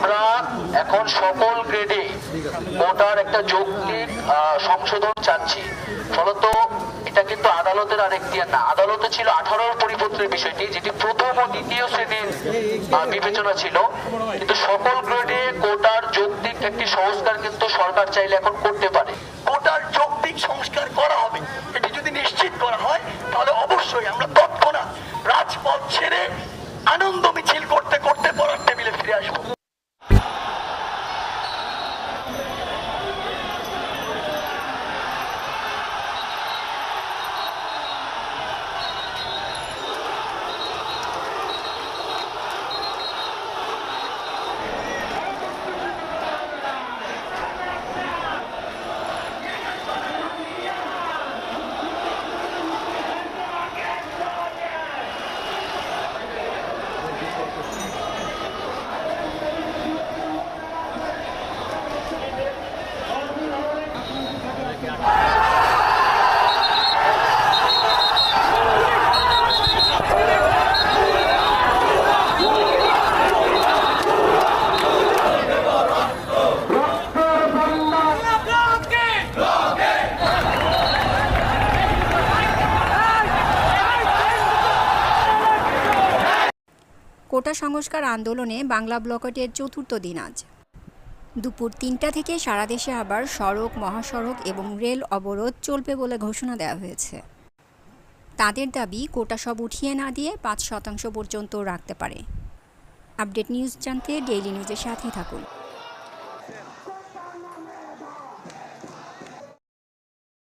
আমরা এখন সকল গ্রেডে কোটার একটা যৌক্তিক সংশোধন চাচ্ছি। ফলত এটা কিন্তু আদালতের আর এখতিয়ার না, আদালতে ছিল 18 পরিপত্রের বিষয়টি, যেটি প্রথম ও দ্বিতীয় শ্রেণীর বিবেচনা ছিল। কিন্তু সকল গ্রেডে কোটার যৌক্তিক একটি সংস্কার কিন্তু সরকার চাইলে এখন করতে পারে। কোটার যৌক্তিক সংস্কার করা হবে, এটি যদি নিশ্চিত করা হয় তাহলে অবশ্যই আমরা তৎক্ষণাৎ রাজপথ ছেড়ে আনন্দ মিছিল করতে করতে পড়ার টেবিলে ফিরে আসবো। কোটা সংস্কার আন্দোলনে বাংলা ব্লকেটের চতুর্থ দিন আজ দুপুর ৩টা থেকে সারা দেশে আবার সড়ক, মহাসড়ক এবং রেল অবরোধ চলবে বলে ঘোষণা দেওয়া হয়েছে। তাদের দাবি কোটা সব উঠিয়ে না দিয়ে ৫% পর্যন্ত রাখতে পারে। আপডেট নিউজ জানতে ডেইলি নিউজের সাথেই থাকুন।